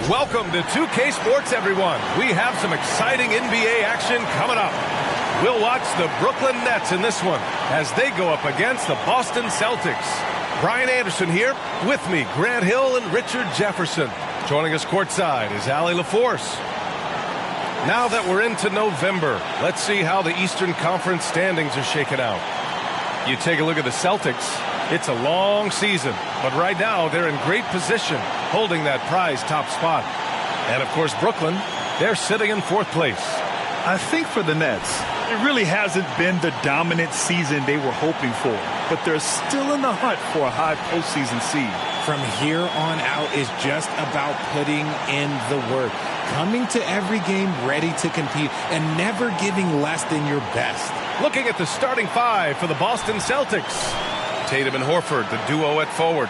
Welcome to 2K Sports, everyone. We have some exciting NBA action coming up. We'll watch the Brooklyn Nets in this one as they go up against the Boston Celtics. Brian Anderson here. With me, Grant Hill and Richard Jefferson. Joining us courtside is Allie LaForce. Now that we're into November, let's see how the Eastern Conference standings are shaking out. You take a look at the Celtics. It's a long season, but right now they're in great position, holding that prize top spot. And of course, Brooklyn, they're sitting in fourth place. I think for the Nets, it really hasn't been the dominant season they were hoping for, but they're still in the hunt for a high postseason seed. From here on out is just about putting in the work, coming to every game ready to compete, and never giving less than your best. Looking at the starting five for the Boston Celtics. Tatum and Horford, the duo at forward.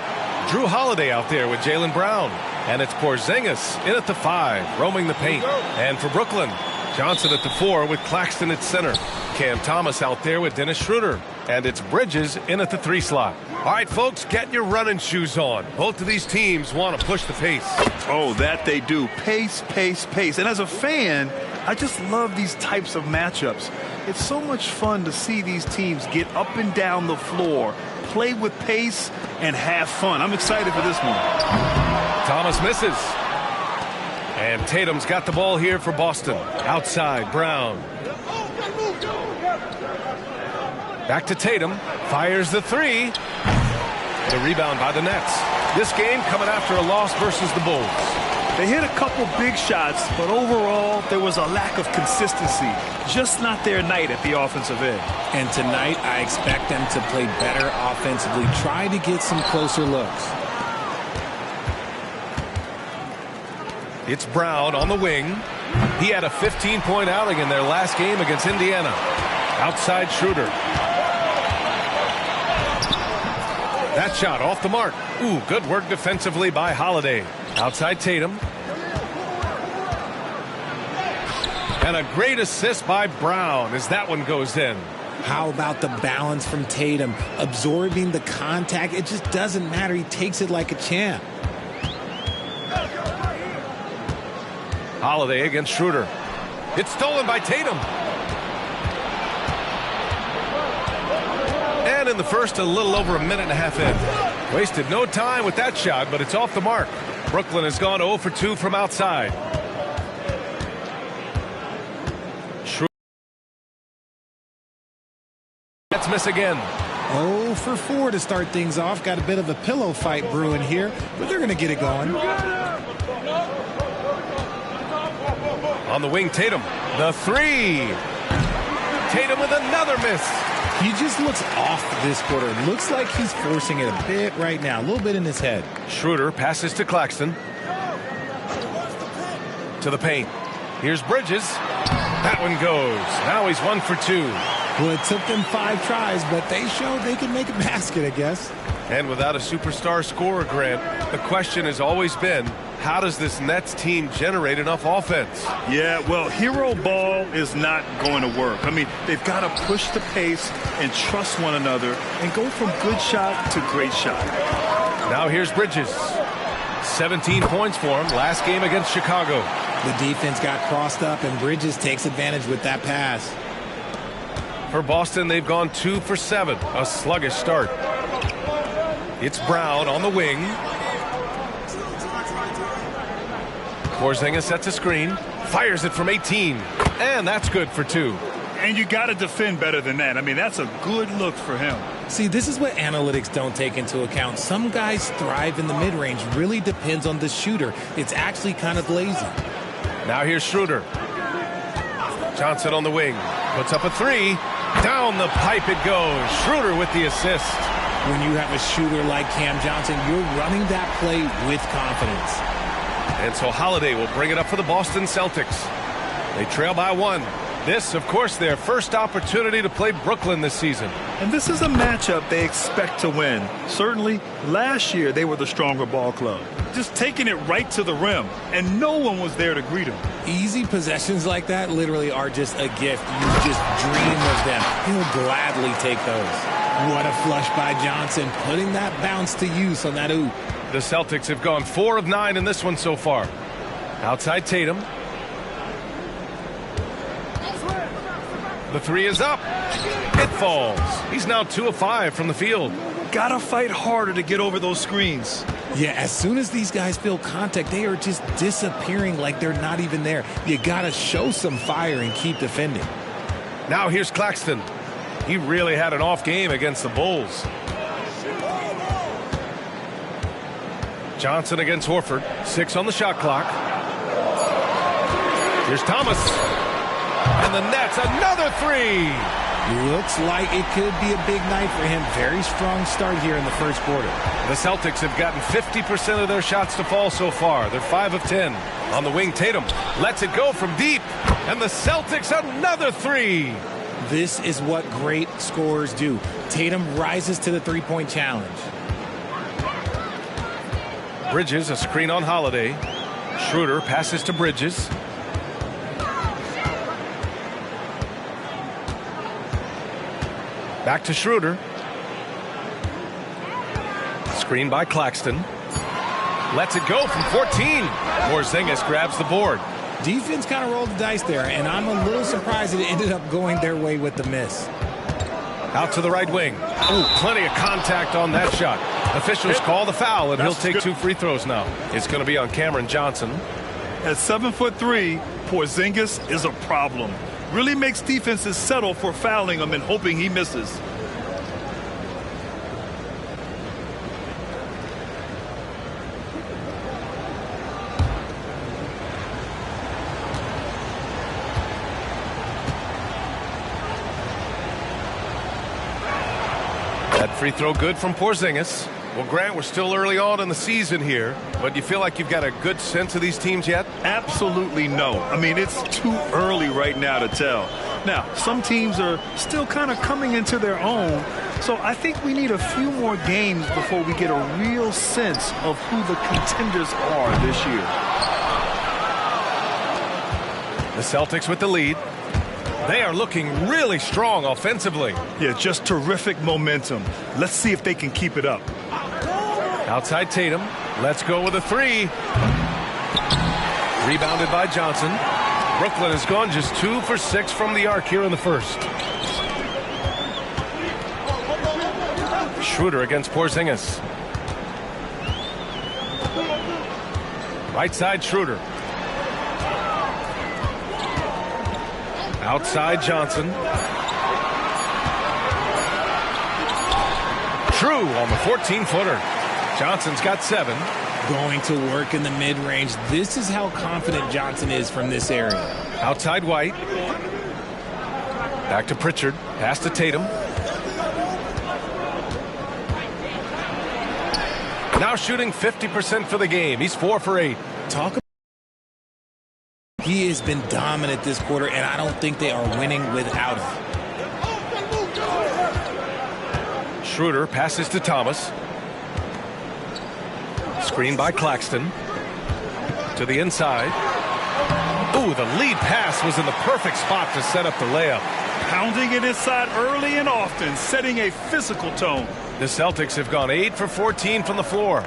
Drew Holiday out there with Jaylen Brown. And it's Porzingis in at the 5, roaming the paint. And for Brooklyn, Johnson at the 4 with Claxton at center. Cam Thomas out there with Dennis Schroeder. And it's Bridges in at the 3 slot. All right, folks, get your running shoes on. Both of these teams want to push the pace. Oh, that they do. Pace, pace, pace. And as a fan, I just love these types of matchups. It's so much fun to see these teams get up and down the floor, play with pace, and have fun. I'm excited for this one. Thomas misses. And Tatum's got the ball here for Boston. Outside, Brown. Back to Tatum. Fires the 3. The rebound by the Nets. This game coming after a loss versus the Bulls. They hit a couple big shots, but overall, there was a lack of consistency. Just not their night at the offensive end. And tonight, I expect them to play better offensively. Try to get some closer looks. It's Brown on the wing. He had a 15-point outing in their last game against Indiana. Outside Schroeder. That shot off the mark. Ooh, good work defensively by Holiday. Outside Tatum. And a great assist by Brown as that one goes in. How about the balance from Tatum? Absorbing the contact. It just doesn't matter. He takes it like a champ. Holiday against Schroeder. It's stolen by Tatum. And in the first, a little over a minute and a half in. Wasted no time with that shot, but it's off the mark. Brooklyn has gone 0 for 2 from outside. Schroeder. Let's miss again. 0 for 4 to start things off. Got a bit of a pillow fight brewing here, but they're going to get it going. On the wing, Tatum. The 3. Tatum with another miss. He just looks off this quarter. Looks like he's forcing it a bit right now. A little bit in his head. Schroeder passes to Claxton. To the paint. Here's Bridges. That one goes. Now he's 1 for 2. Well, it took them 5 tries, but they showed they can make a basket, I guess. And without a superstar scorer, Grant, the question has always been, how does this Nets team generate enough offense? Yeah, well, hero ball is not going to work. I mean, they've got to push the pace and trust one another and go from good shot to great shot. Now here's Bridges. 17 points for him last game against Chicago. The defense got crossed up, and Bridges takes advantage with that pass. For Boston, they've gone 2 for 7. A sluggish start. It's Brown on the wing. Porzingis sets a screen. Fires it from 18. And that's good for 2. And you got to defend better than that. I mean, that's a good look for him. See, this is what analytics don't take into account. Some guys thrive in the mid-range. Really depends on the shooter. It's actually kind of lazy. Now here's Schroeder. Johnson on the wing. Puts up a 3. Down the pipe it goes. Schroeder with the assist. When you have a shooter like Cam Johnson, you're running that play with confidence. And so Holiday will bring it up for the Boston Celtics. They trail by 1. This, of course, their first opportunity to play Brooklyn this season. And this is a matchup they expect to win. Certainly, last year they were the stronger ball club. Just taking it right to the rim, and no one was there to greet him. Easy possessions like that literally are just a gift. You just dream of them. He'll gladly take those. What a flush by Johnson, putting that bounce to use on that oop. The Celtics have gone 4 of 9 in this one so far. Outside Tatum. The three is up. It falls. He's now 2 of 5 from the field. Gotta fight harder to get over those screens. Yeah, as soon as these guys feel contact, they are just disappearing like they're not even there. You gotta show some fire and keep defending. Now here's Claxton. He really had an off game against the Bulls. Johnson against Horford. 6 on the shot clock. Here's Thomas. And the Nets, another three. Looks like it could be a big night for him. Very strong start here in the first quarter. The Celtics have gotten 50% of their shots to fall so far. They're 5 of 10. On the wing, Tatum lets it go from deep. And the Celtics, another three. This is what great scorers do. Tatum rises to the three-point challenge. Bridges, a screen on Holiday. Schroeder passes to Bridges. Back to Schroeder. Screen by Claxton. Lets it go from 14. Porzingis grabs the board. Defense kind of rolled the dice there, and I'm a little surprised it ended up going their way with the miss. Out to the right wing. Oh, plenty of contact on that shot. Officials call the foul, and he'll take 2 free throws now. It's going to be on Cameron Johnson. At 7'3", Porzingis is a problem. Really makes defenses settle for fouling him and hoping he misses. That free throw good from Porzingis. Well, Grant, we're still early on in the season here, but you feel like you've got a good sense of these teams yet? Absolutely no. I mean, it's too early right now to tell. Now, some teams are still kind of coming into their own, so I think we need a few more games before we get a real sense of who the contenders are this year. The Celtics with the lead. They are looking really strong offensively. Yeah, just terrific momentum. Let's see if they can keep it up. Outside Tatum. Let's go with a three. Rebounded by Johnson. Brooklyn has gone just 2 for 6 from the arc here in the first. Schroeder against Porzingis. Right side Schroeder. Outside Johnson. True on the 14-footer. Johnson's got 7. Going to work in the mid-range. This is how confident Johnson is from this area. Outside White. Back to Pritchard. Pass to Tatum. Now shooting 50% for the game. He's 4 for 8. Talk about he has been dominant this quarter, and I don't think they are winning without him. Schroeder passes to Thomas. Screen by Claxton. To the inside. Ooh, the lead pass was in the perfect spot to set up the layup. Pounding it inside early and often, setting a physical tone. The Celtics have gone 8 for 14 from the floor.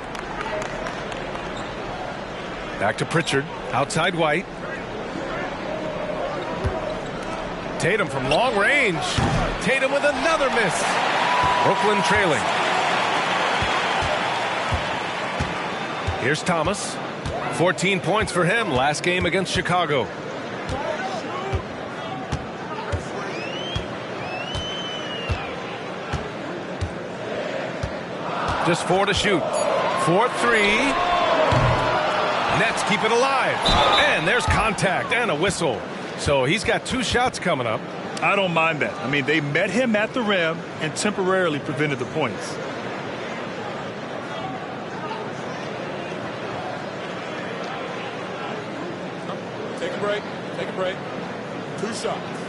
Back to Pritchard. Outside White. Tatum from long range. Tatum with another miss. Brooklyn trailing. Here's Thomas. 14 points for him last game against Chicago. Just 4 to shoot. 4-3. Nets keep it alive. And there's contact and a whistle. So he's got 2 shots coming up. I don't mind that. I mean, they met him at the rim and temporarily prevented the points. Take a break. Take a break. 2 shots.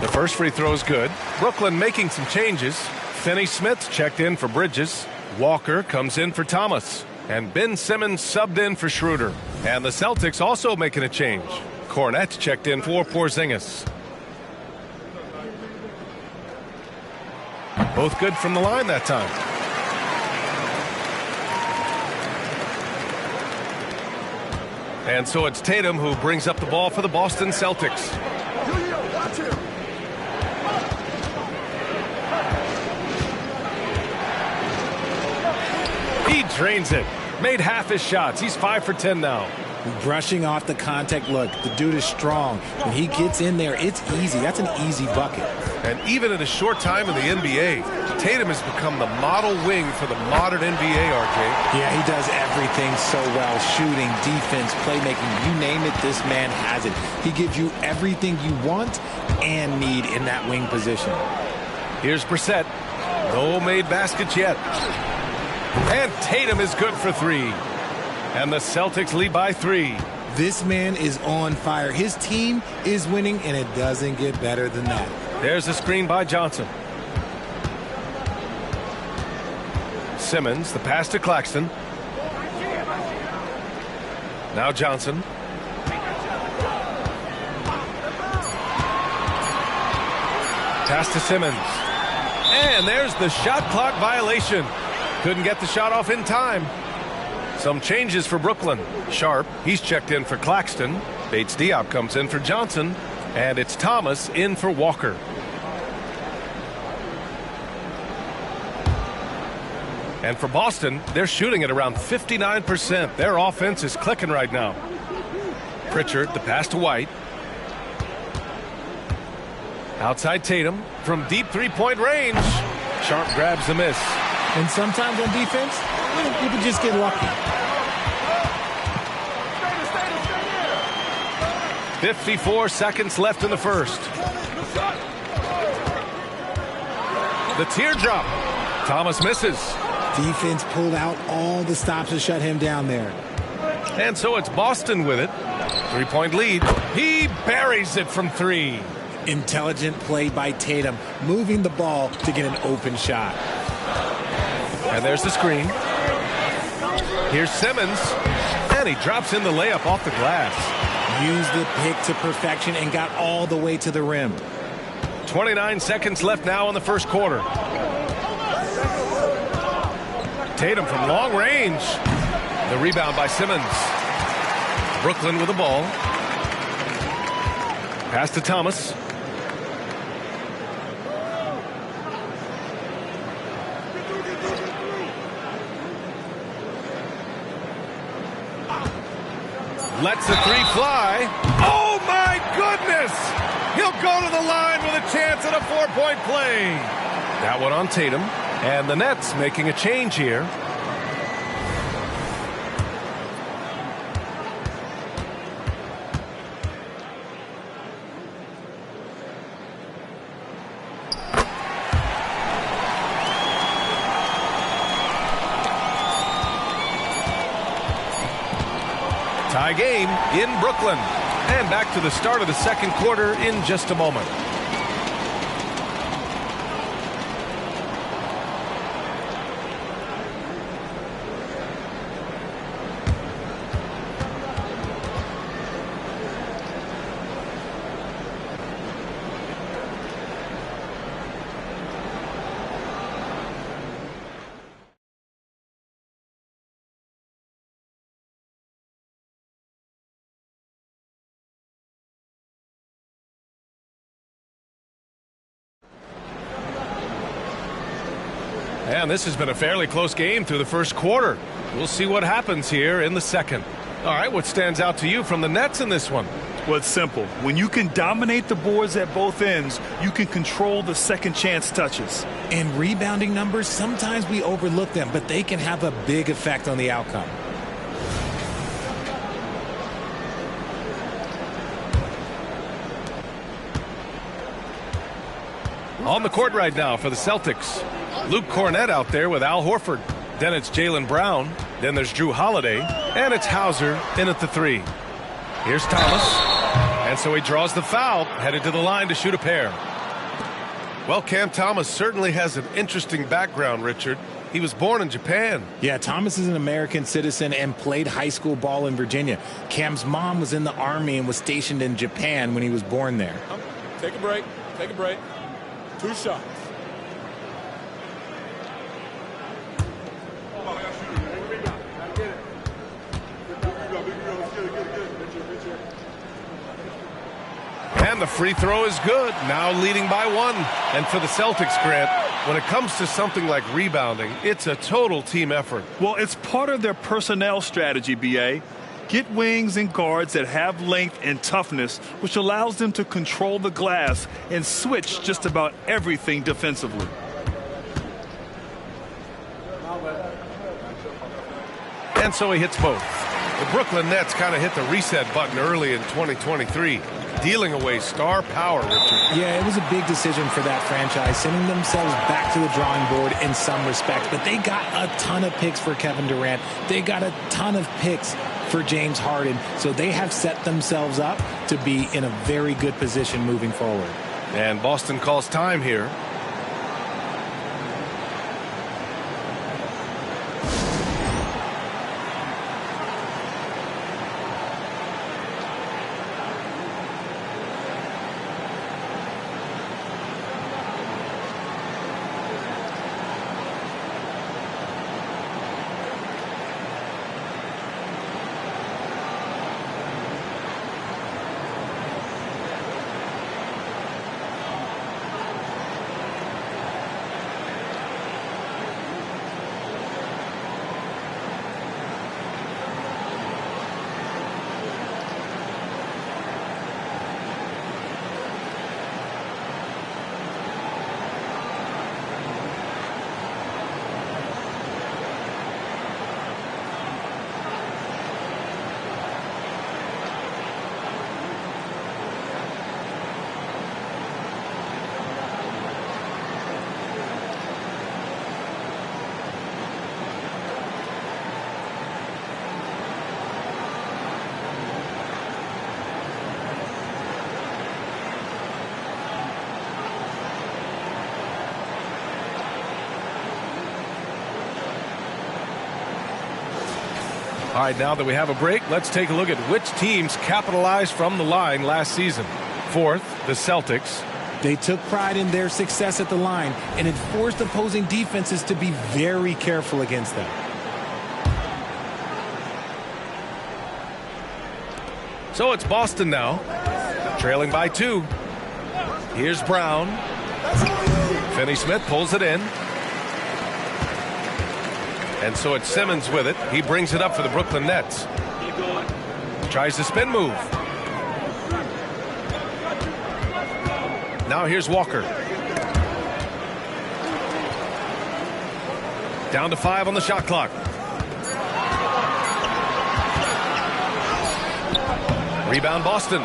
The first free throw is good. Brooklyn making some changes. Finney-Smith checked in for Bridges. Walker comes in for Thomas. And Ben Simmons subbed in for Schroeder. And the Celtics also making a change. Cornette checked in for Porzingis. Both good from the line that time. And so it's Tatum who brings up the ball for the Boston Celtics. He drains it. Made half his shots. He's 5 for 10 now. Brushing off the contact look. The dude is strong. When he gets in there, it's easy. That's an easy bucket. And even in a short time in the NBA, Tatum has become the model wing for the modern NBA, RJ. Yeah, he does everything so well. Shooting, defense, playmaking, you name it, this man has it. He gives you everything you want and need in that wing position. Here's Brissett. No made baskets yet. And Tatum is good for 3. And the Celtics lead by 3. This man is on fire. His team is winning, and it doesn't get better than that. There's a screen by Johnson. Simmons, the pass to Claxton. Now Johnson. Pass to Simmons. And there's the shot clock violation. Couldn't get the shot off in time. Some changes for Brooklyn. Sharp, he's checked in for Claxton. Bates Diop comes in for Johnson. And it's Thomas in for Walker. And for Boston, they're shooting at around 59%. Their offense is clicking right now. Pritchard, the pass to White. Outside Tatum from deep three-point range. Sharp grabs the miss. And sometimes on defense, you can just get lucky. 54 seconds left in the first. The teardrop. Thomas misses. Defense pulled out all the stops to shut him down there. And so it's Boston with it. 3-point lead. He buries it from 3. Intelligent play by Tatum, moving the ball to get an open shot. And there's the screen. Here's Simmons. And he drops in the layup off the glass. Used the pick to perfection and got all the way to the rim. 29 seconds left now in the first quarter. Tatum from long range. The rebound by Simmons. Brooklyn with the ball. Pass to Thomas. Lets the 3 fly. Oh, my goodness! He'll go to the line with a chance at a 4-point play. That one on Tatum. And the Nets making a change here. Tie game in Brooklyn. And back to the start of the second quarter in just a moment. And this has been a fairly close game through the first quarter. We'll see what happens here in the second. All right, what stands out to you from the Nets in this one? Well, it's simple. When you can dominate the boards at both ends, you can control the second chance touches. And rebounding numbers, sometimes we overlook them, but they can have a big effect on the outcome. On the court right now for the Celtics. Luke Cornett out there with Al Horford. Then it's Jaylen Brown. Then there's Drew Holiday. And it's Hauser in at the 3. Here's Thomas. And so he draws the foul, headed to the line to shoot a pair. Well, Cam Thomas certainly has an interesting background, Richard. He was born in Japan. Yeah, Thomas is an American citizen and played high school ball in Virginia. Cam's mom was in the Army and was stationed in Japan when he was born there. Take a break. Take a break. 2 shots. And the free throw is good. Now leading by 1. And for the Celtics, Grant, when it comes to something like rebounding, it's a total team effort. Well, it's part of their personnel strategy, B.A. Get wings and guards that have length and toughness, which allows them to control the glass and switch just about everything defensively. And so he hits both. The Brooklyn Nets kind of hit the reset button early in 2023, dealing away star power, Richard. Yeah, it was a big decision for that franchise, sending themselves back to the drawing board in some respects. But they got a ton of picks for Kevin Durant. They got a ton of picks for James Harden. So they have set themselves up to be in a very good position moving forward. And Boston calls time here. All right, now that we have a break, let's take a look at which teams capitalized from the line last season. Fourth, the Celtics. They took pride in their success at the line, and it forced opposing defenses to be very careful against them. So it's Boston now, trailing by 2. Here's Brown. Finney-Smith pulls it in. And so it's Simmons with it. He brings it up for the Brooklyn Nets. Tries the spin move. Now here's Walker. Down to 5 on the shot clock. Rebound Boston.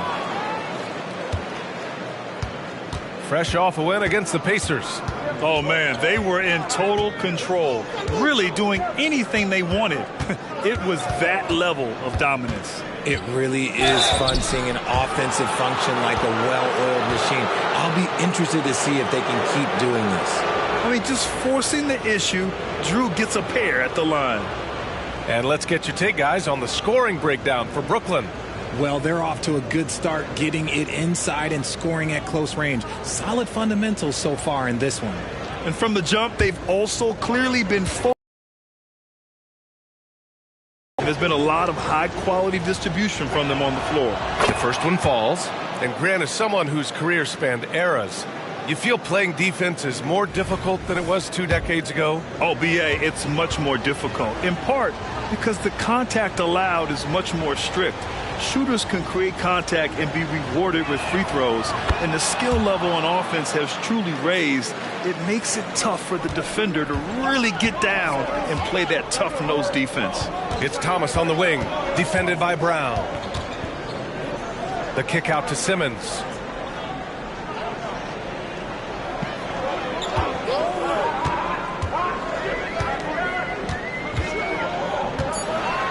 Fresh off a win against the Pacers. Oh, man, they were in total control, really doing anything they wanted. It was that level of dominance. It really is fun seeing an offensive function like a well-oiled machine. I'll be interested to see if they can keep doing this. I mean, just forcing the issue, Drew gets a pair at the line. And let's get your take, guys, on the scoring breakdown for Brooklyn. Well, they're off to a good start, getting it inside and scoring at close range. Solid fundamentals so far in this one. And from the jump, they've also clearly been focused. There's been a lot of high-quality distribution from them on the floor. The first one falls. And Grant is someone whose career spanned eras. You feel playing defense is more difficult than it was 2 decades ago? Oh, B.A., it's much more difficult, in part because the contact allowed is much more strict. Shooters can create contact and be rewarded with free throws, and the skill level on offense has truly raised. It makes it tough for the defender to really get down and play that tough-nosed defense. It's Thomas on the wing, defended by Brown. The kick out to Simmons.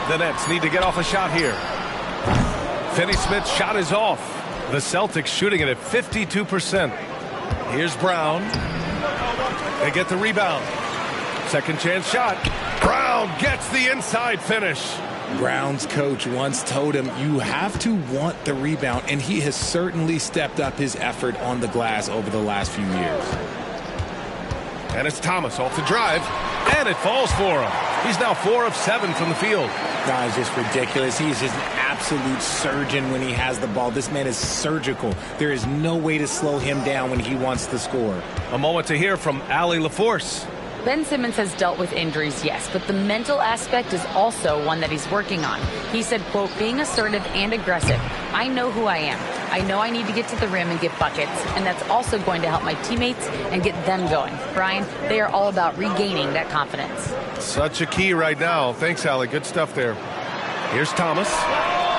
The Nets need to get off a shot here. Finney-Smith's shot is off. The Celtics shooting it at 52%. Here's Brown. They get the rebound. Second chance shot. Brown gets the inside finish. Brown's coach once told him, you have to want the rebound, and he has certainly stepped up his effort on the glass over the last few years. And it's Thomas off the drive, and it falls for him. He's now 4 of 7 from the field. That is just ridiculous. He's just an absolute surgeon when he has the ball. This man is surgical. There is no way to slow him down when he wants to score. A moment to hear from Allie LaForce. Ben Simmons has dealt with injuries, yes, but the mental aspect is also one that he's working on. He said, quote, being assertive and aggressive. I know who I am. I know I need to get to the rim and get buckets, and that's also going to help my teammates and get them going. Brian, they are all about regaining that confidence. Such a key right now. Thanks, Allie. Good stuff there. Here's Thomas.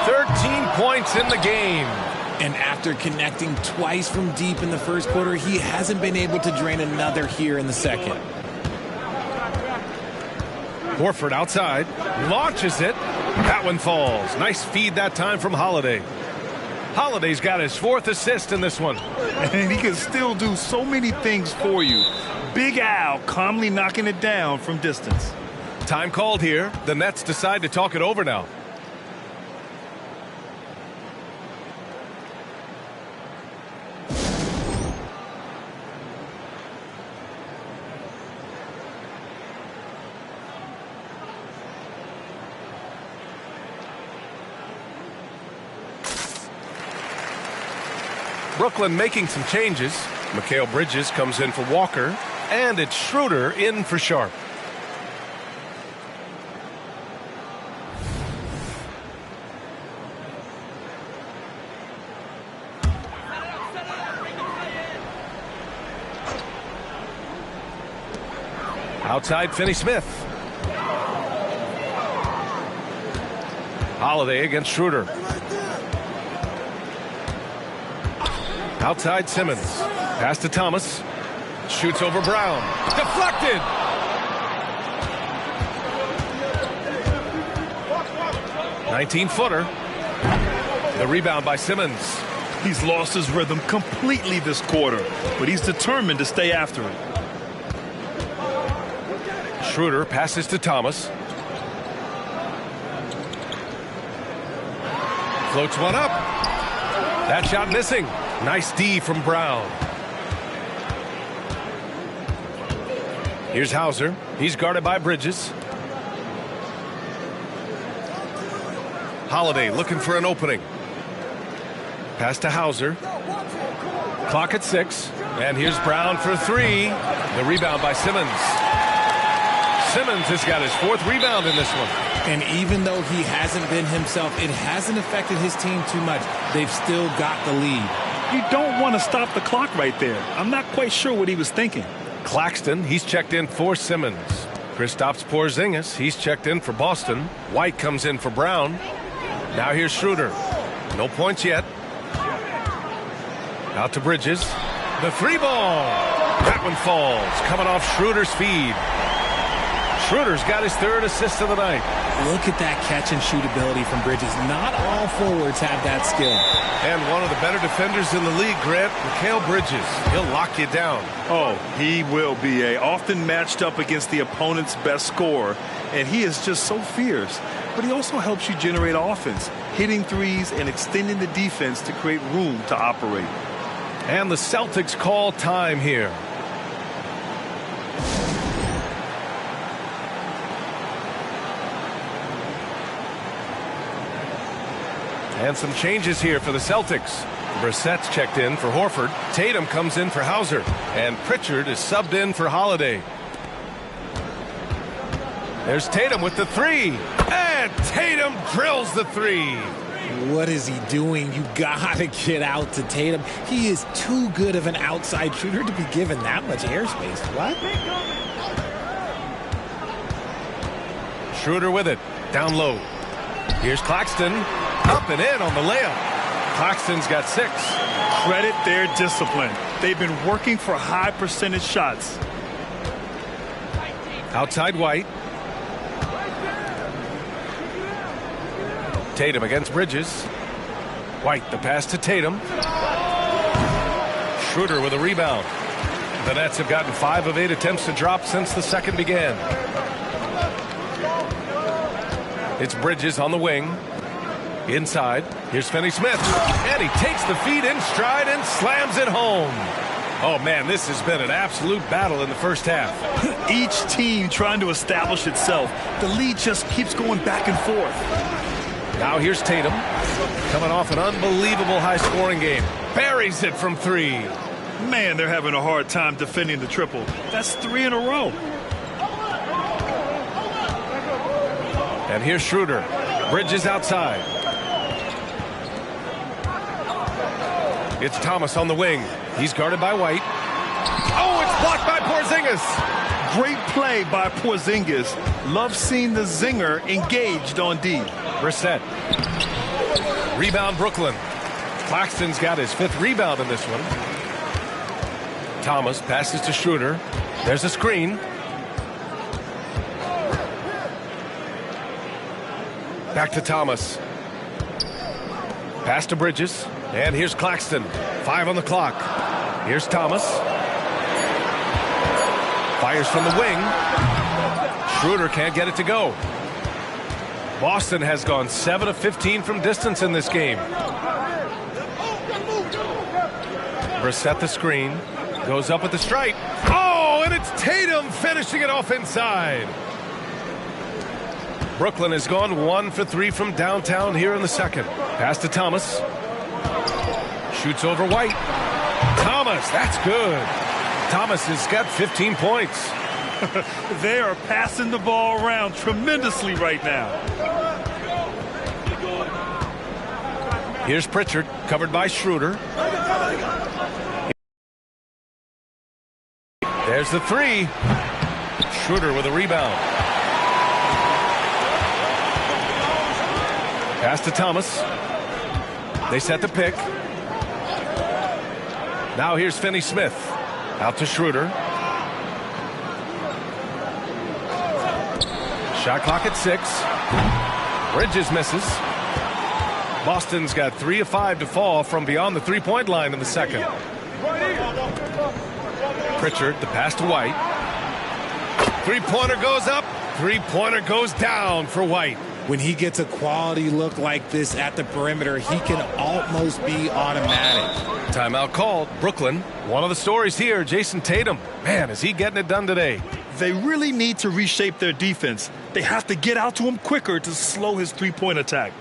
13 points in the game. And after connecting twice from deep in the first quarter, he hasn't been able to drain another here in the second. Horford outside, launches it. That one falls. Nice feed that time from Holiday. Holiday's got his 4th assist in this one. And he can still do so many things for you. Big Al calmly knocking it down from distance. Time called here. The Nets decide to talk it over now. Brooklyn making some changes. Mikal Bridges comes in for Walker, and it's Schroeder in for Sharp. Outside, Finney-Smith. Holiday against Schroeder. Outside Simmons. Pass to Thomas. Shoots over Brown. Deflected! "19-footer. The rebound by Simmons. He's lost his rhythm completely this quarter, but he's determined to stay after it. Schroeder passes to Thomas. Floats one up. That shot missing. Nice D from Brown. Here's Hauser. He's guarded by Bridges. Holiday looking for an opening. Pass to Hauser. Clock at 6. And here's Brown for 3. The rebound by Simmons. Simmons has got his 4th rebound in this one. And even though he hasn't been himself, it hasn't affected his team too much. They've still got the lead. You don't want to stop the clock right there. I'm not quite sure what he was thinking. Claxton, he's checked in for Simmons. Kristaps Porzingis, he's checked in for Boston. White comes in for Brown. Now here's Schroeder. No points yet. Out to Bridges. The 3-ball. That one falls. Coming off Schroeder's feed. Schroeder's got his 3rd assist of the night. Look at that catch and shoot ability from Bridges. Not all forwards have that skill. And one of the better defenders in the league, Grant, Mikal Bridges. He'll lock you down. Oh, he will be often matched up against the opponent's best scorer, and he is just so fierce. But he also helps you generate offense, hitting threes and extending the defense to create room to operate. And the Celtics call time here. And some changes here for the Celtics. Brissett's checked in for Horford. Tatum comes in for Hauser. And Pritchard is subbed in for Holiday. There's Tatum with the 3. And Tatum drills the 3. What is he doing? You gotta get out to Tatum. He is too good of an outside shooter to be given that much airspace. What? Schroeder with it. Down low. Here's Claxton. Up and in on the layup. Claxton's got 6. Credit their discipline. They've been working for high percentage shots. Outside White. Tatum against Bridges. White the pass to Tatum. Schroeder with a rebound. The Nets have gotten 5 of 8 attempts to drop since the second began. It's Bridges on the wing. Inside, here's Finney-Smith, and he takes the feed in stride and slams it home. Oh, man, this has been an absolute battle in the first half. Each team trying to establish itself. The lead just keeps going back and forth. Now here's Tatum, coming off an unbelievable high-scoring game. Buries it from three. Man, they're having a hard time defending the triple. That's 3 in a row. And here's Schroeder. Bridges outside. It's Thomas on the wing. He's guarded by White. Oh, it's blocked by Porzingis. Great play by Porzingis. Love seeing the zinger engaged on D. Brissett. Rebound Brooklyn. Claxton's got his 5th rebound in this one. Thomas passes to Schroeder. There's a screen. Back to Thomas. Pass to Bridges. And here's Claxton. 5 on the clock. Here's Thomas. Fires from the wing. Schroeder can't get it to go. Boston has gone 7 of 15 from distance in this game. Brissett the screen. Goes up with the stripe. Oh, and it's Tatum finishing it off inside. Brooklyn has gone 1 for 3 from downtown here in the second. Pass to Thomas. Shoots over White. Thomas, that's good. Thomas has got 15 points. They are passing the ball around tremendously right now. Here's Pritchard, covered by Schroeder. There's the 3. Schroeder with a rebound. Pass to Thomas. They set the pick. Now here's Finney-Smith. Out to Schroeder. Shot clock at 6. Bridges misses. Boston's got 3 of 5 to fall from beyond the three-point line in the second. Pritchard, the pass to White. Three-pointer goes up. Three-pointer goes down for White. When he gets a quality look like this at the perimeter, he can almost be automatic. Timeout called. Brooklyn. One of the stories here, Jason Tatum. Man, is he getting it done today. They really need to reshape their defense. They have to get out to him quicker to slow his three-point attack.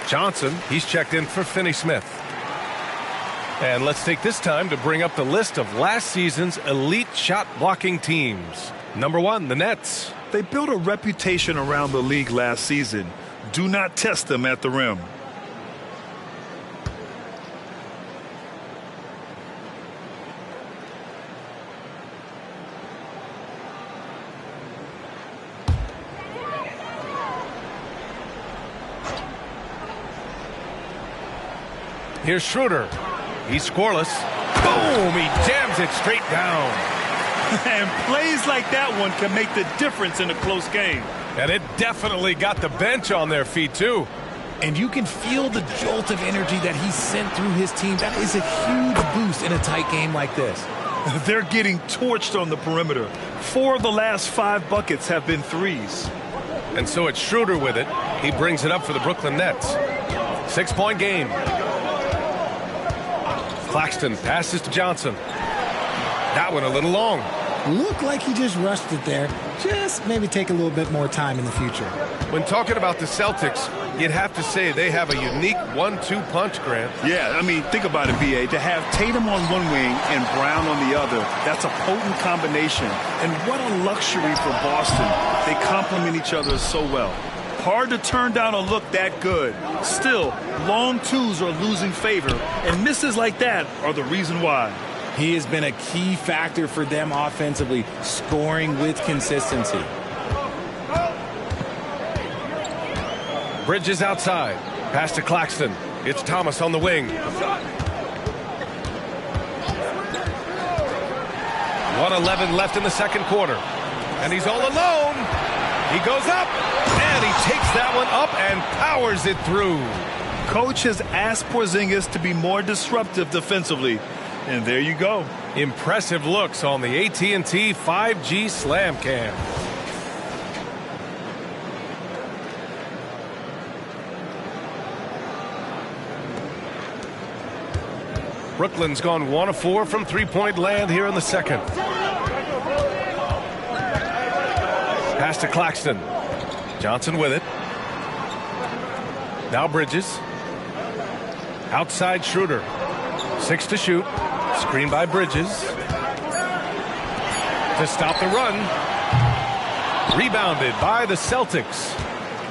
Johnson, he's checked in for Finney-Smith. And let's take this time to bring up the list of last season's elite shot blocking teams. Number 1, the Nets. They built a reputation around the league last season. Do not test them at the rim. Here's Schroeder. He's scoreless. Boom! He jams it straight down. And plays like that one can make the difference in a close game. And it definitely got the bench on their feet, too. And you can feel the jolt of energy that he sent through his team. That is a huge boost in a tight game like this. They're getting torched on the perimeter. 4 of the last 5 buckets have been threes. And so it's Schroeder with it. He brings it up for the Brooklyn Nets. 6-point game. Claxton passes to Johnson. That one a little long. Looked like he just rushed it there. Just maybe take a little bit more time in the future. When talking about the Celtics, you'd have to say they have a unique 1-2 punch, Grant. Yeah, I mean, think about it, B.A. To have Tatum on one wing and Brown on the other, that's a potent combination. And what a luxury for Boston. They complement each other so well. Hard to turn down a look that good. Still, long twos are losing favor, and misses like that are the reason why. He has been a key factor for them offensively, scoring with consistency. Bridges outside. Pass to Claxton. It's Thomas on the wing. 1:11 left in the second quarter. And he's all alone. He goes up, and he takes that one up and powers it through. Coach has asked Porzingis to be more disruptive defensively. And there you go. Impressive looks on the AT&T 5G Slam Cam. Brooklyn's gone 1 of 4 from three-point land here in the second. Pass to Claxton. Johnson with it. Now Bridges. Outside Schroeder. 6 to shoot. Screen by Bridges. To stop the run. Rebounded by the Celtics.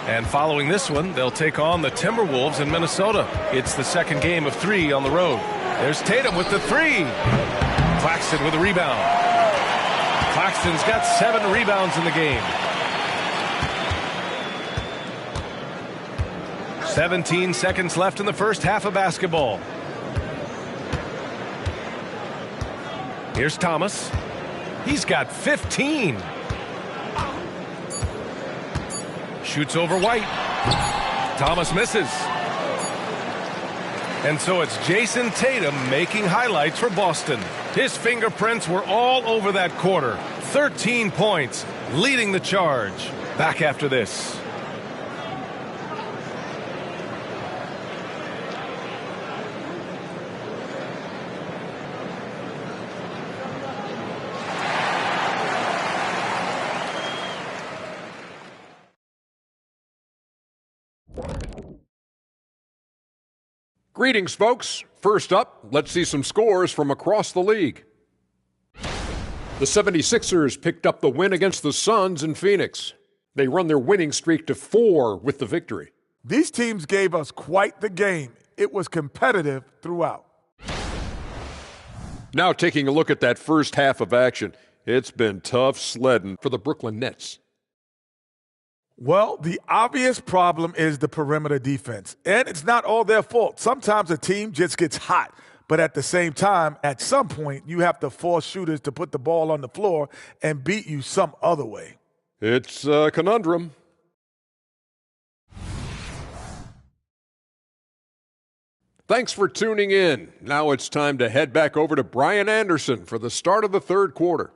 And following this one, they'll take on the Timberwolves in Minnesota. It's the second game of 3 on the road. There's Tatum with the 3. Claxton with a rebound. Claxton's got 7 rebounds in the game. 17 seconds left in the first half of basketball. Here's Thomas. He's got 15. Shoots over White. Thomas misses. And so it's Jason Tatum making highlights for Boston. His fingerprints were all over that quarter. 13 points, leading the charge. Back after this. Greetings, folks. First up, let's see some scores from across the league. The 76ers picked up the win against the Suns in Phoenix. They run their winning streak to 4 with the victory. These teams gave us quite the game. It was competitive throughout. Now taking a look at that first half of action, it's been tough sledding for the Brooklyn Nets. Well, the obvious problem is the perimeter defense, and it's not all their fault. Sometimes a team just gets hot, but at the same time, at some point, you have to force shooters to put the ball on the floor and beat you some other way. It's a conundrum. Thanks for tuning in. Now it's time to head back over to Brian Anderson for the start of the third quarter.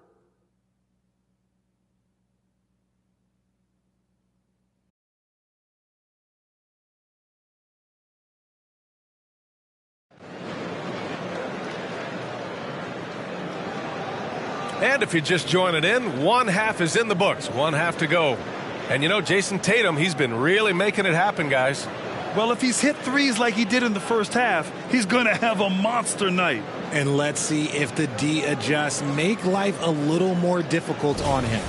And if you're just joining in, one half is in the books, one half to go. And you know, Jason Tatum, he's been really making it happen, guys. Well, if he's hit threes like he did in the first half, he's going to have a monster night. And let's see if the D adjusts, make life a little more difficult on him.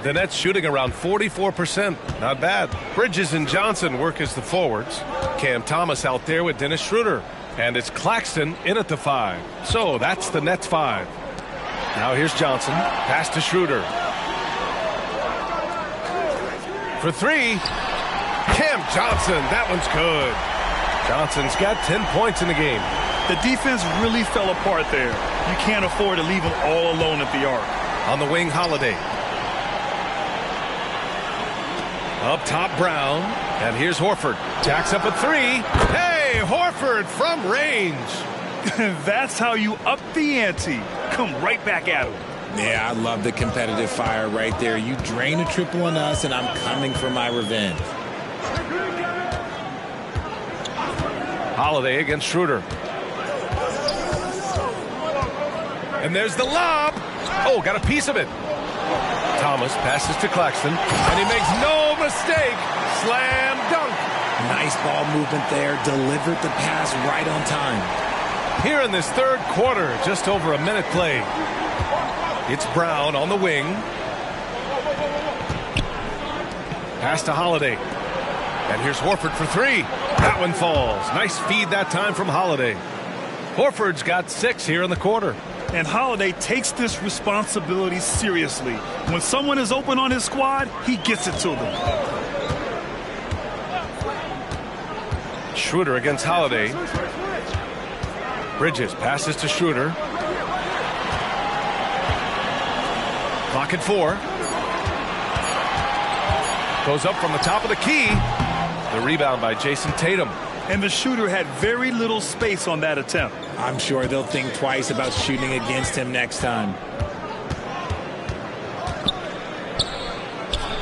The Nets shooting around 44%. Not bad. Bridges and Johnson work as the forwards. Cam Thomas out there with Dennis Schroeder. And it's Claxton in at the 5. So that's the Nets 5. Now here's Johnson. Pass to Schroeder. For 3. Cam Johnson. That one's good. Johnson's got 10 points in the game. The defense really fell apart there. You can't afford to leave him all alone at the arc. On the wing, Holiday. Up top, Brown. And here's Horford. Jacks up a 3. Hey, Horford from range. That's how you up the ante. Come right back at him. Yeah, I love the competitive fire right there. You drain a triple on us, and I'm coming for my revenge. Holiday against Schroeder. And there's the lob. Oh, got a piece of it. Thomas passes to Claxton, and he makes no mistake. Slam dunk. Nice ball movement there. Delivered the pass right on time. Here in this third quarter, just over a minute played. It's Brown on the wing. Pass to Holiday. And here's Horford for three. That one falls. Nice feed that time from Holiday. Horford's got 6 here in the quarter. And Holiday takes this responsibility seriously. When someone is open on his squad, he gets it to them. Schroeder against Holiday. Bridges passes to Schroeder. Clock at 4. Goes up from the top of the key. The rebound by Jason Tatum. And the shooter had very little space on that attempt. I'm sure they'll think twice about shooting against him next time.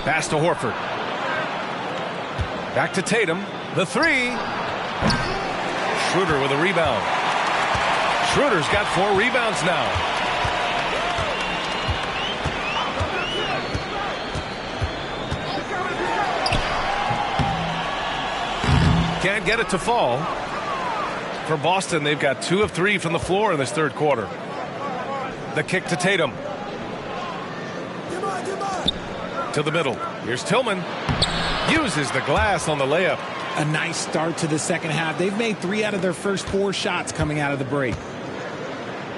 Pass to Horford. Back to Tatum. The 3. Schroeder with a rebound. Schroeder's got 4 rebounds now. Can't get it to fall. For Boston, they've got 2 of 3 from the floor in this third quarter. The kick to Tatum. To the middle. Here's Tillman. Uses the glass on the layup. A nice start to the second half. They've made 3 out of their first 4 shots coming out of the break.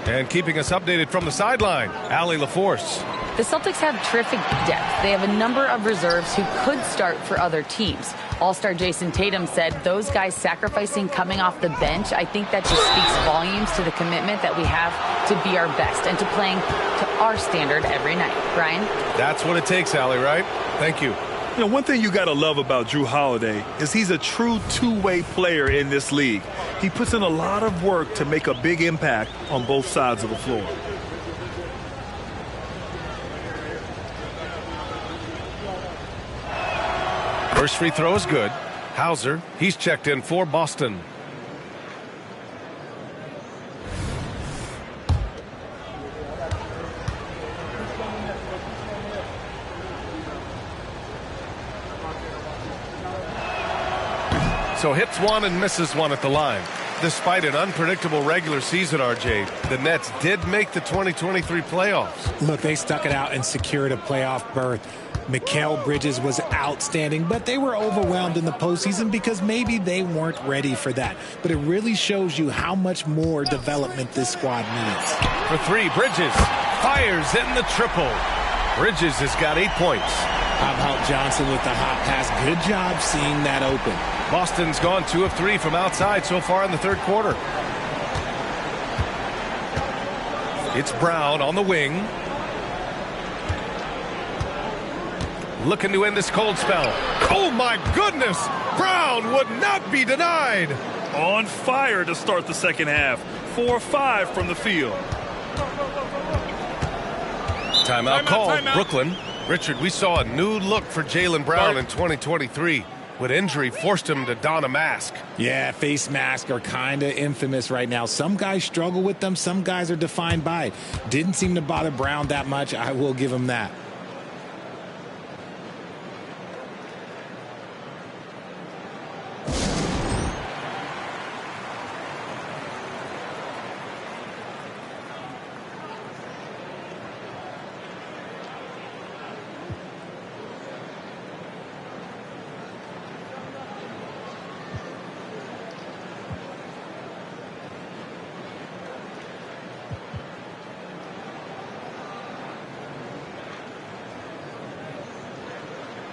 And keeping us updated from the sideline, Allie LaForce. The Celtics have terrific depth. They have a number of reserves who could start for other teams. All-star Jason Tatum said those guys sacrificing coming off the bench, I think that just speaks volumes to the commitment that we have to be our best and to playing to our standard every night. Brian? That's what it takes, Allie, right? Thank you. You know, one thing you got to love about Jrue Holiday is he's a true two-way player in this league. He puts in a lot of work to make a big impact on both sides of the floor. First free throw is good. Hauser, he's checked in for Boston. So hits one and misses one at the line. Despite an unpredictable regular season, RJ, the Nets did make the 2023 playoffs. Look, they stuck it out and secured a playoff berth. Mikal Bridges was outstanding, but they were overwhelmed in the postseason because maybe they weren't ready for that. But it really shows you how much more development this squad needs. For 3, Bridges fires in the triple. Bridges has got 8 points. How about Johnson with the hot pass? Good job seeing that open. Boston's gone 2 of 3 from outside so far in the third quarter. It's Brown on the wing. Looking to end this cold spell. Oh, my goodness! Brown would not be denied. On fire to start the second half. 4-5 from the field. Timeout called. Brooklyn. Richard, we saw a new look for Jaylen Brown in 2023. When injury forced him to don a mask. Yeah, face masks are kind of infamous right now. Some guys struggle with them. Some guys are defined by it. Didn't seem to bother Brown that much. I will give him that.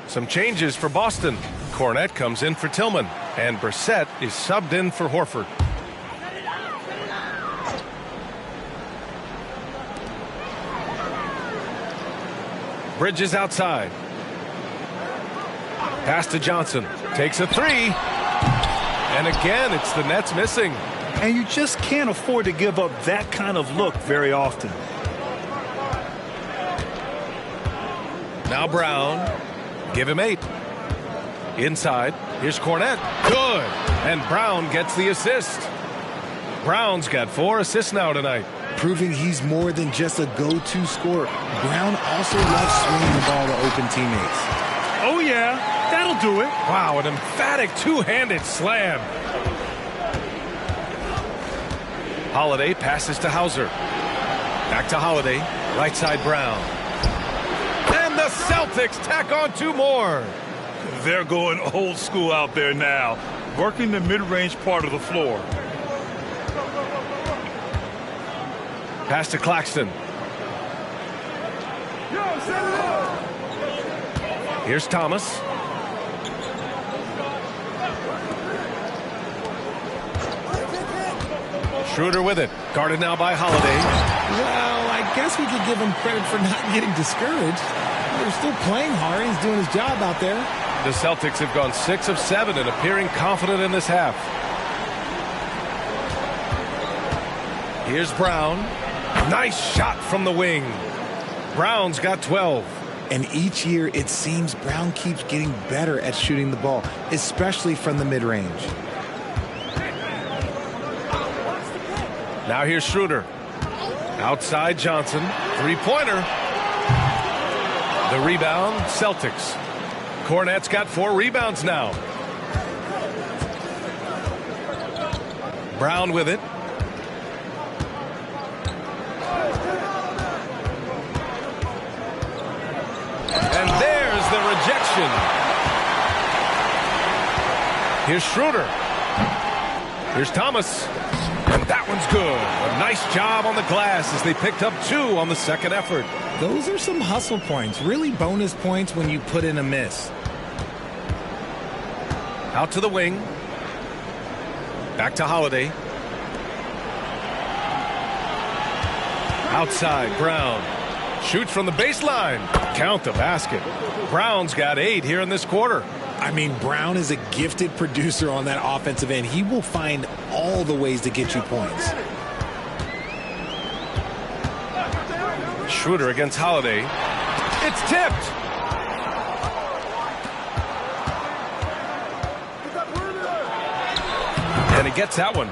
Some changes for Boston. Cornette comes in for Tillman, and Brissett is subbed in for Horford. Bridges outside. Pass to Johnson. Takes a 3. And again, it's the Nets missing. And you just can't afford to give up that kind of look very often. Now Brown. Give him 8. Inside. Here's Cornette. Good. And Brown gets the assist. Brown's got 4 assists now tonight. Proving he's more than just a go-to scorer. Brown also loves swinging the ball to open teammates. Oh, yeah. That'll do it. Wow, an emphatic two-handed slam. Holiday passes to Hauser. Back to Holiday. Right side Brown. And the Celtics tack on 2 more. They're going old school out there now, working the mid-range part of the floor. Pass to Claxton. Here's Thomas. Schroeder with it. Guarded now by Holiday. Well, I guess we could give him credit for not getting discouraged. They're still playing hard. He's doing his job out there. The Celtics have gone 6 of 7 and appearing confident in this half. Here's Brown. Nice shot from the wing. Brown's got 12. And each year, it seems Brown keeps getting better at shooting the ball, especially from the mid-range. Now here's Schroeder. Outside Johnson. 3-pointer. The rebound, Celtics. Cornette's got 4 rebounds now. Brown with it. And there's the rejection. Here's Schroeder. Here's Thomas. And that one's good. A nice job on the glass as they picked up 2 on the second effort. Those are some hustle points, really bonus points when you put in a miss. Out to the wing. Back to Holiday. Outside, Brown. Shoots from the baseline. Count the basket. Brown's got 8 here in this quarter. I mean, Brown is a gifted producer on that offensive end. He will find all the ways to get you points. Schroeder against Holiday. It's tipped. And he gets that one.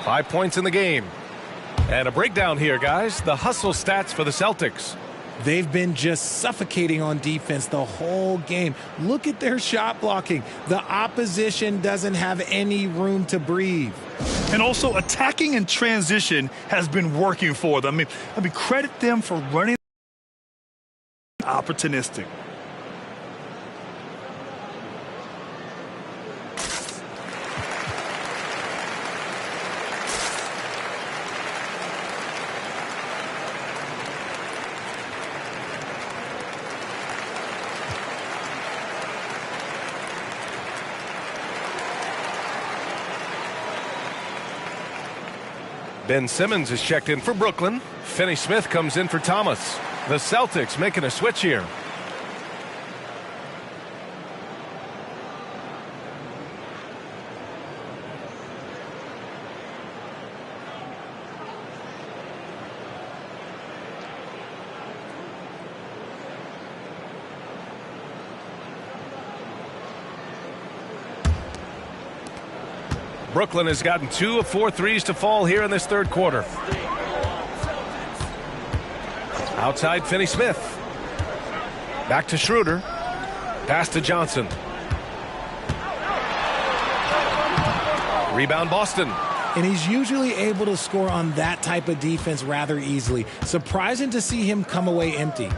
5 points in the game. And a breakdown here, guys. The hustle stats for the Celtics. They've been just suffocating on defense the whole game. Look at their shot blocking. The opposition doesn't have any room to breathe. And also, attacking in transition has been working for them. I mean, credit them for running opportunistic. Ben Simmons is checked in for Brooklyn. Finney-Smith comes in for Thomas. The Celtics making a switch here. Brooklyn has gotten 2 of 4 threes to fall here in this third quarter. Outside Finney-Smith. Back to Schroeder. Pass to Johnson. Rebound Boston. And he's usually able to score on that type of defense rather easily. Surprising to see him come away empty.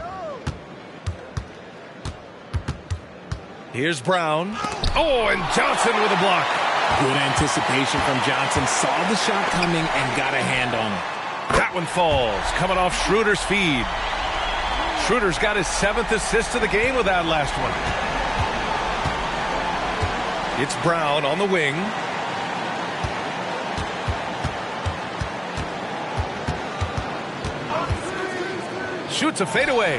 Here's Brown. Oh, and Johnson with a block. Good anticipation from Johnson. Saw the shot coming and got a hand on it. That one falls, coming off Schroeder's feed. Schroeder's got his 7th assist of the game with that last one. It's Brown on the wing. Shoots a fadeaway.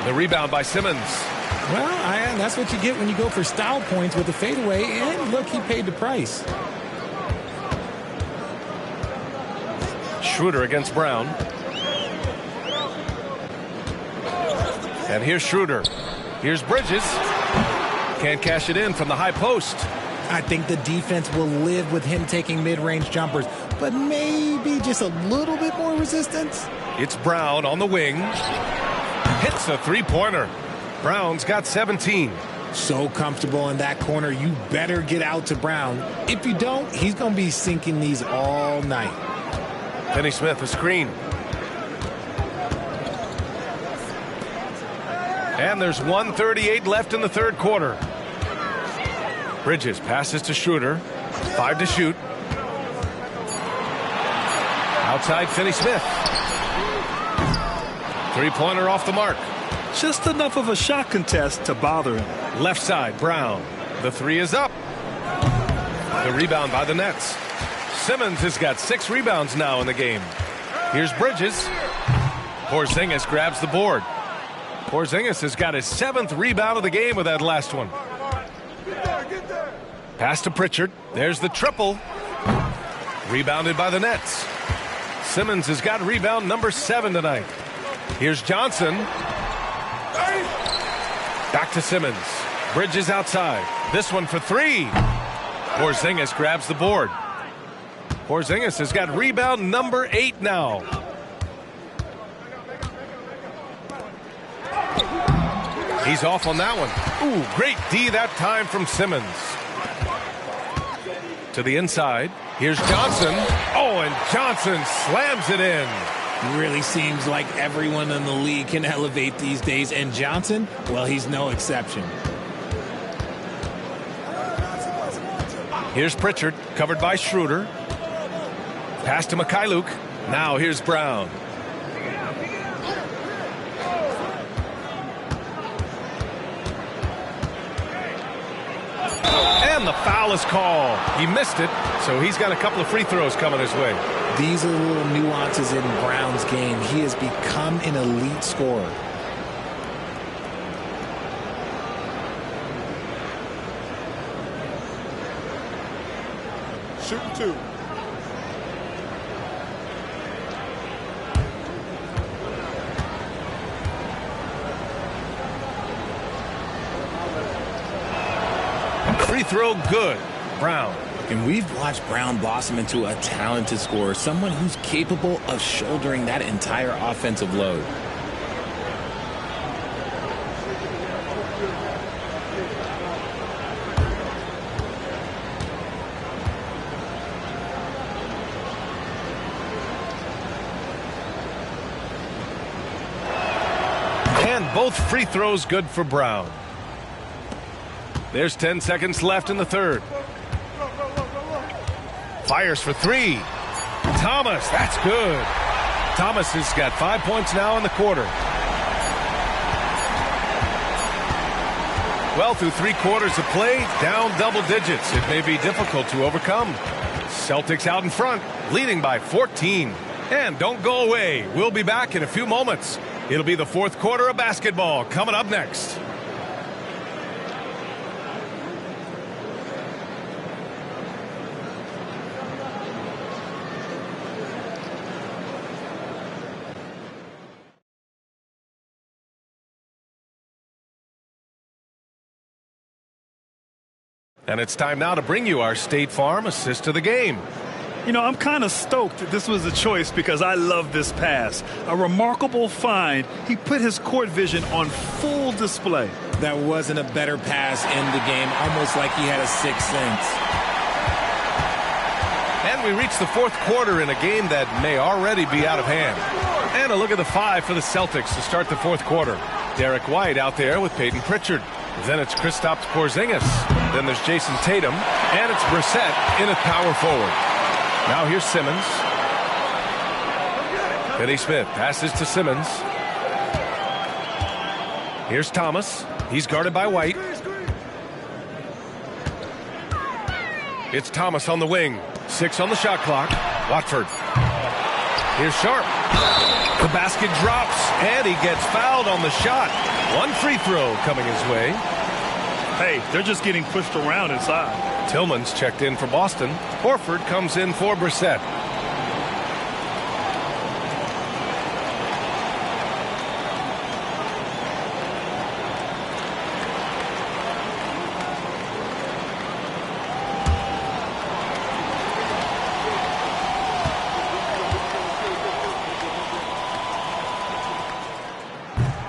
The rebound by Simmons. Well, that's what you get when you go for style points with a fadeaway. And look, he paid the price. Schroeder against Brown. And here's Schroeder. Here's Bridges. Can't cash it in from the high post. I think the defense will live with him taking mid-range jumpers, but maybe just a little bit more resistance. It's Brown on the wing. Hits a three-pointer. Brown's got 17. So comfortable in that corner, you better get out to Brown. If you don't, he's going to be sinking these all night. Finney-Smith, a screen. And there's 1:38 left in the third quarter. Bridges passes to Schroeder. 5 to shoot. Outside, Finney-Smith. Three-pointer off the mark. Just enough of a shot contest to bother him. Left side, Brown. The three is up. The rebound by the Nets. Simmons has got 6 rebounds now in the game. Here's Bridges. Porzingis grabs the board. Porzingis has got his 7th rebound of the game with that last one. Pass to Pritchard. There's the triple. Rebounded by the Nets. Simmons has got rebound number 7 tonight. Here's Johnson. Back to Simmons. Bridges outside. This one for 3. Porzingis grabs the board. Porzingis has got rebound number 8 now. He's off on that one. Ooh, great D that time from Simmons. To the inside. Here's Johnson. Oh, and Johnson slams it in. Really seems like everyone in the league can elevate these days. And Johnson, well, he's no exception. Here's Pritchard, covered by Schroeder. Pass to Mikhailuk. Now here's Brown. And the foul is called. He missed it, so he's got a couple of free throws coming his way. These are little nuances in Brown's game. He has become an elite scorer. Shooting 2. Free throw good. Brown. And we've watched Brown blossom into a talented scorer, someone who's capable of shouldering that entire offensive load. And both free throws good for Brown. There's 10 seconds left in the third. Fires for 3. Thomas, that's good. Thomas has got 5 points now in the quarter. Well, through 3 quarters of play, down double digits. It may be difficult to overcome. Celtics out in front, leading by 14. And don't go away. We'll be back in a few moments. It'll be the fourth quarter of basketball coming up next. And it's time now to bring you our State Farm assist to the game. You know, I'm kind of stoked that this was a choice because I love this pass. A remarkable find. He put his court vision on full display. That wasn't a better pass in the game, almost like he had a sixth sense. And we reach the fourth quarter in a game that may already be out of hand. And a look at the 5 for the Celtics to start the fourth quarter. Derek White out there with Peyton Pritchard. Then it's Kristaps Porzingis. Then there's Jason Tatum. And it's Brissett in at power forward. Now here's Simmons. Finney-Smith passes to Simmons. Here's Thomas. He's guarded by White. It's Thomas on the wing. 6 on the shot clock. Watford. Here's Sharp. The basket drops, and he gets fouled on the shot. 1 free throw coming his way. Hey, they're just getting pushed around inside. Tillman's checked in for Boston. Horford comes in for Brissett.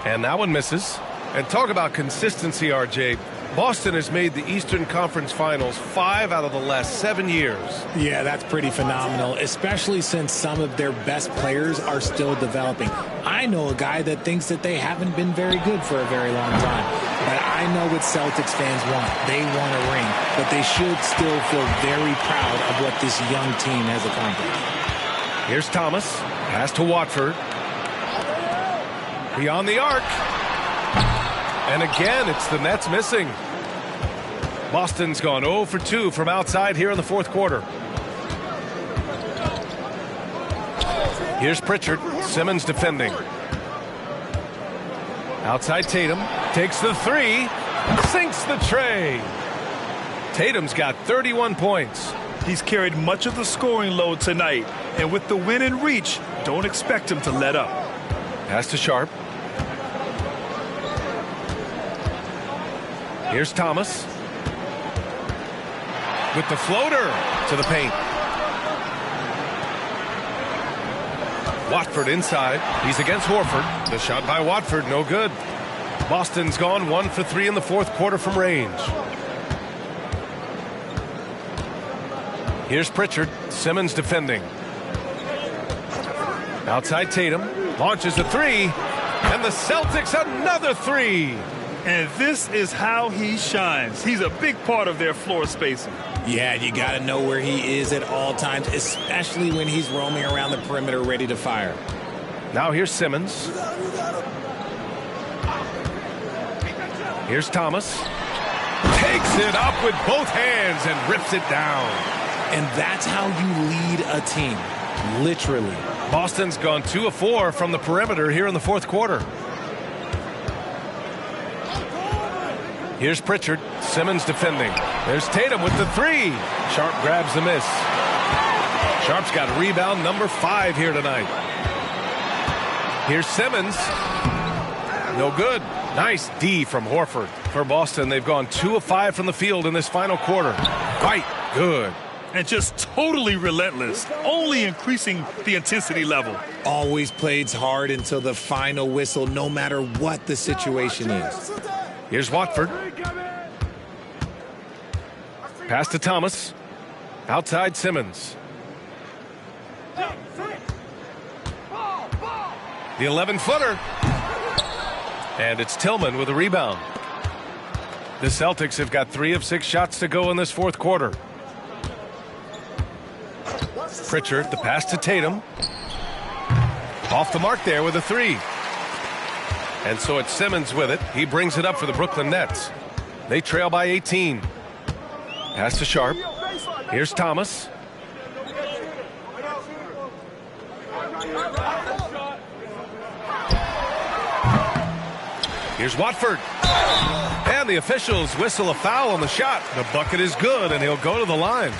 And that one misses. And talk about consistency, RJ. Boston has made the Eastern Conference Finals 5 out of the last 7 years. Yeah, that's pretty phenomenal, especially since some of their best players are still developing. I know a guy that thinks that they haven't been very good for a very long time. But I know what Celtics fans want. They want a ring. But they should still feel very proud of what this young team has accomplished. Here's Thomas. Pass to Watford. Beyond the arc. And again, it's the Nets missing. Boston's gone 0 for 2 from outside here in the fourth quarter. Here's Pritchard. Simmons defending. Outside Tatum. Takes the three. Sinks the tray. Tatum's got 31 points. He's carried much of the scoring load tonight. And with the win in reach, don't expect him to let up. Pass to Sharp. Here's Thomas. With the floater to the paint. Watford inside. He's against Horford. The shot by Watford, no good. Boston's gone 1 for 3 in the fourth quarter from range. Here's Pritchard. Simmons defending. Outside Tatum. Launches a three. And the Celtics another three. And this is how he shines. He's a big part of their floor spacing. Yeah, you got to know where he is at all times, especially when he's roaming around the perimeter ready to fire. Now here's Simmons. Here's Thomas. Takes it up with both hands and rips it down. And that's how you lead a team, literally. Boston's gone 2 of 4 from the perimeter here in the fourth quarter. Here's Pritchard. Simmons defending. There's Tatum with the three. Sharp grabs the miss. Sharp's got rebound number 5 here tonight. Here's Simmons. No good. Nice D from Horford. For Boston, they've gone 2 of 5 from the field in this final quarter. Quite good. And just totally relentless, only increasing the intensity level. Always plays hard until the final whistle, no matter what the situation is. Here's Watford. Pass to Thomas. Outside Simmons. The 11-footer. And it's Tillman with a rebound. The Celtics have got 3 of 6 shots to go in this fourth quarter. Pritchard, the pass to Tatum. Off the mark there with a three. And so it's Simmons with it. He brings it up for the Brooklyn Nets. They trail by 18. Pass to Sharp. Here's Thomas. Here's Watford. And the officials whistle a foul on the shot. The bucket is good, and he'll go to the line.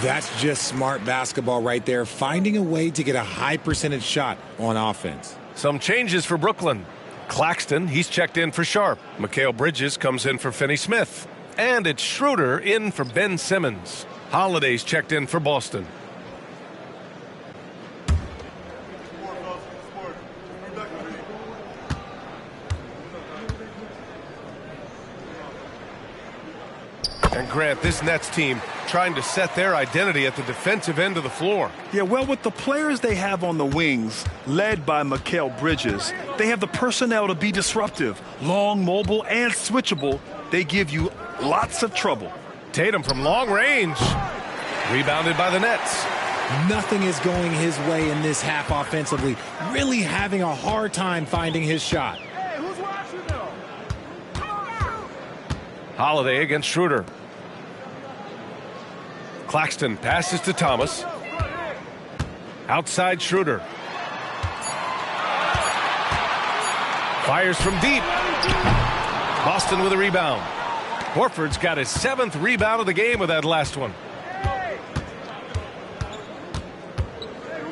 That's just smart basketball right there, finding a way to get a high percentage shot on offense. Some changes for Brooklyn. Claxton, he's checked in for Sharp. Mikal Bridges comes in for Finney Smith. And it's Schroeder in for Ben Simmons. Holiday's checked in for Boston. And Grant, this Nets team trying to set their identity at the defensive end of the floor. Yeah, well, with the players they have on the wings, led by Mikal Bridges, they have the personnel to be disruptive. Long, mobile, and switchable. They give you lots of trouble. Tatum from long range. Rebounded by the Nets. Nothing is going his way in this half offensively. Really having a hard time finding his shot. Hey, who's watching though? Holiday against Schroeder. Claxton passes to Thomas. Outside Schroeder. Fires from deep. Boston with a rebound. Horford's got his 7th rebound of the game with that last one.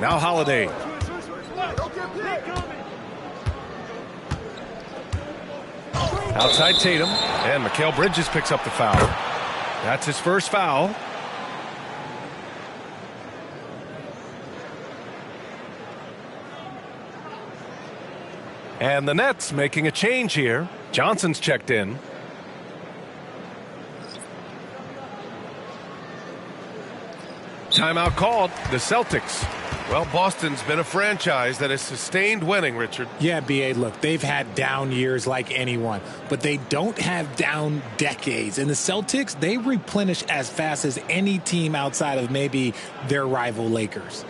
Now Holiday. Outside Tatum. And Mikal Bridges picks up the foul. That's his first foul. And the Nets making a change here. Johnson's checked in. Timeout called. The Celtics. Well, Boston's been a franchise that has sustained winning, Richard. Yeah, B.A., look, they've had down years like anyone, but they don't have down decades. And the Celtics, they replenish as fast as any team outside of maybe their rival Lakers.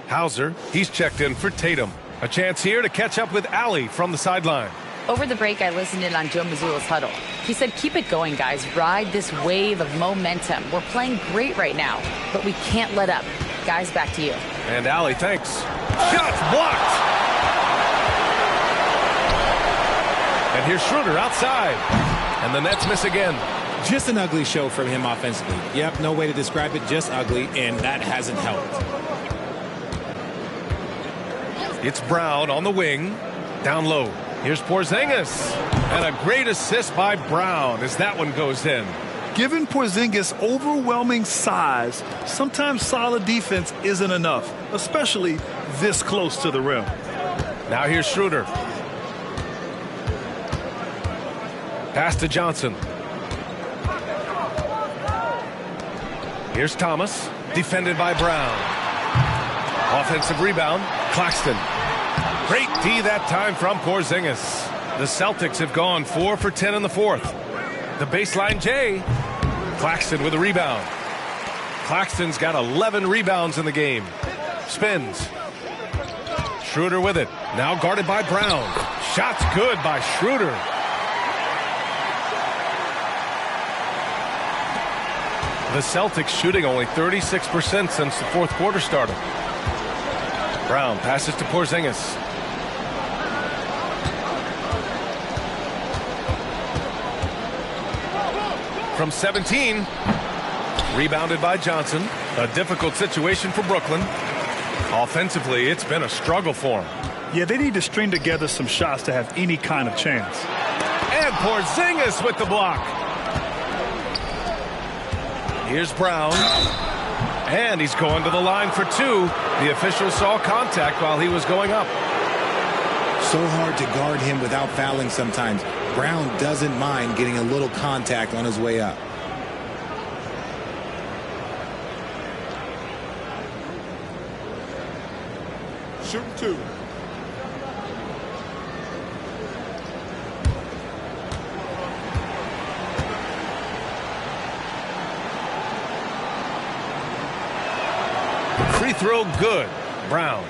Hauser, he's checked in for Tatum. A chance here to catch up with Allie from the sideline. Over the break, I listened in on Joe Mazzulla's huddle. He said, keep it going, guys. Ride this wave of momentum. We're playing great right now, but we can't let up. Guys, back to you. And Allie, thanks. Shots blocked. And here's Schroeder outside. And the Nets miss again. Just an ugly show from him offensively. Yep, no way to describe it, just ugly, and that hasn't helped. It's Brown on the wing. Down low. Here's Porzingis. And a great assist by Brown as that one goes in. Given Porzingis' overwhelming size, sometimes solid defense isn't enough, especially this close to the rim. Now here's Schroeder. Pass to Johnson. Here's Thomas. Defended by Brown. Offensive rebound. Claxton. Great D that time from Porzingis. The Celtics have gone 4 for 10 in the fourth. The baseline J. Claxton with a rebound. Claxton's got 11 rebounds in the game. Spins. Schroeder with it. Now guarded by Brown. Shots good by Schroeder. The Celtics shooting only 36% since the fourth quarter started. Brown passes to Porzingis. From 17. Rebounded by Johnson. A difficult situation for Brooklyn. Offensively, it's been a struggle for them. Yeah, they need to string together some shots to have any kind of chance. And Porzingis with the block. Here's Brown. And he's going to the line for two. The official saw contact while he was going up. So hard to guard him without fouling sometimes. Brown doesn't mind getting a little contact on his way up. Shooting two. Free throw good. Brown.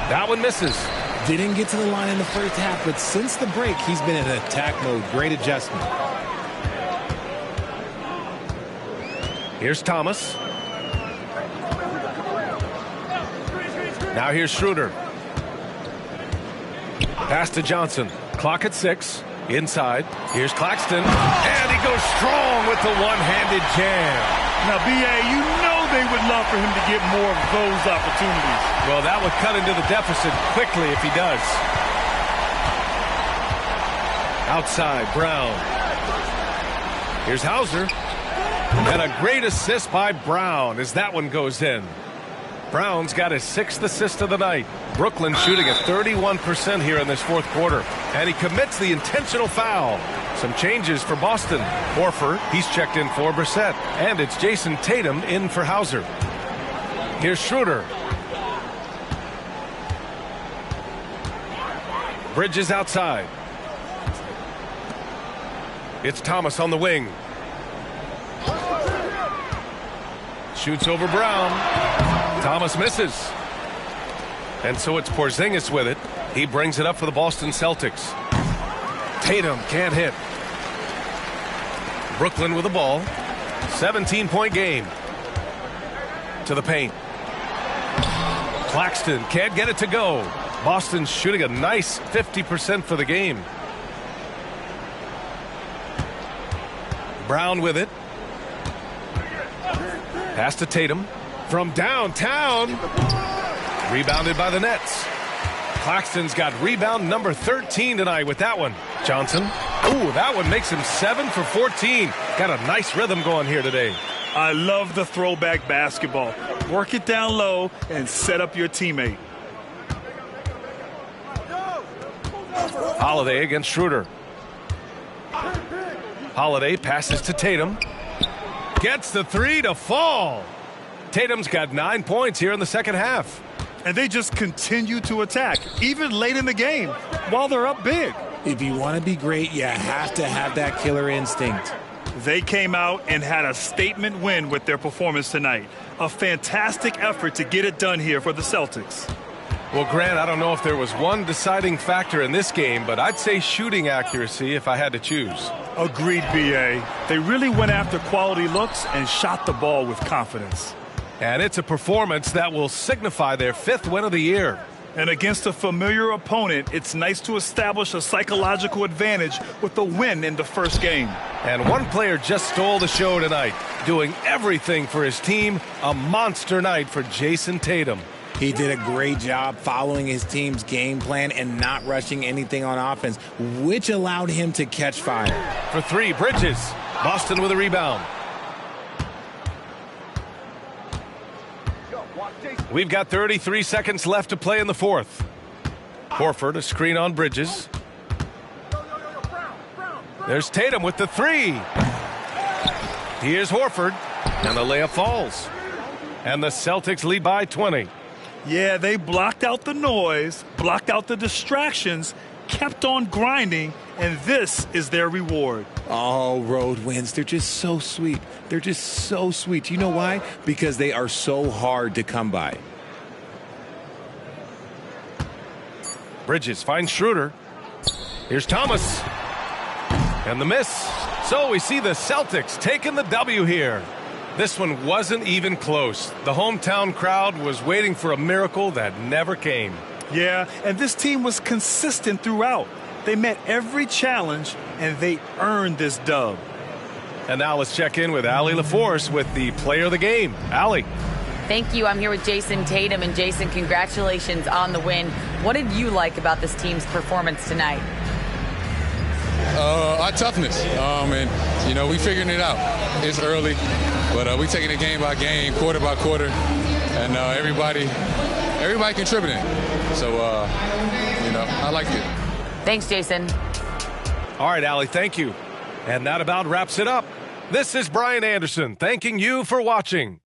That one misses. Didn't get to the line in the first half, but since the break, he's been in attack mode. Great adjustment. Here's Thomas. Now here's Schroeder. Pass to Johnson. Clock at 6. Inside. Here's Claxton. And he goes strong with the one-handed jam. Now, B.A., you know they would love for him to get more of those opportunities. Well, that would cut into the deficit quickly if he does. Outside, Brown. Here's Hauser. And a great assist by Brown as that one goes in. Brown's got his 6th assist of the night. Brooklyn shooting at 31% here in this fourth quarter. And he commits the intentional foul. Some changes for Boston. Horford, he's checked in for Brissett. And it's Jason Tatum in for Hauser. Here's Schroeder. Bridges outside. It's Thomas on the wing. Shoots over Brown. Thomas misses. And so it's Porzingis with it. He brings it up for the Boston Celtics. Tatum can't hit. Brooklyn with the ball. 17-point game. To the paint. Claxton can't get it to go. Boston's shooting a nice 50% for the game. Brown with it. Pass to Tatum. From downtown. Rebounded by the Nets. Claxton's got rebound number 13 tonight with that one. Johnson. Ooh, that one makes him 7 for 14. Got a nice rhythm going here today. I love the throwback basketball. Work it down low and set up your teammate. Holiday against Schroeder. Holiday passes to Tatum. Gets the three to fall. Tatum's got 9 points here in the second half. And they just continue to attack, even late in the game, while they're up big. If you want to be great, you have to have that killer instinct. They came out and had a statement win with their performance tonight. A fantastic effort to get it done here for the Celtics. Well, Grant, I don't know if there was one deciding factor in this game, but I'd say shooting accuracy if I had to choose. Agreed, B.A. They really went after quality looks and shot the ball with confidence. And it's a performance that will signify their 5th win of the year. And against a familiar opponent, it's nice to establish a psychological advantage with the win in the first game. And one player just stole the show tonight, doing everything for his team. A monster night for Jason Tatum. He did a great job following his team's game plan and not rushing anything on offense, which allowed him to catch fire. For three, Bridges. Boston with a rebound. We've got 33 seconds left to play in the fourth. Horford, a screen on Bridges. There's Tatum with the three. Here's Horford, and the layup falls. And the Celtics lead by 20. Yeah, they blocked out the noise, blocked out the distractions, kept on grinding, and this is their reward. Oh, road wins. They're just so sweet. They're just so sweet. You know why? Because they are so hard to come by. Bridges finds Schroeder. Here's Thomas. And the miss. So we see the Celtics taking the W here. This one wasn't even close. The hometown crowd was waiting for a miracle that never came. Yeah, and this team was consistent throughout. They met every challenge, and they earned this dub. And now let's check in with Allie LaForce with the player of the game. Allie. Thank you. I'm here with Jason Tatum. And Jason, congratulations on the win. What did you like about this team's performance tonight? Our toughness. And, you know, we figuring it out. It's early, but we taking it game by game, quarter by quarter, and everybody contributing. So, you know, I liked it. Thanks, Jason. All right, Allie, thank you. And that about wraps it up. This is Brian Anderson thanking you for watching.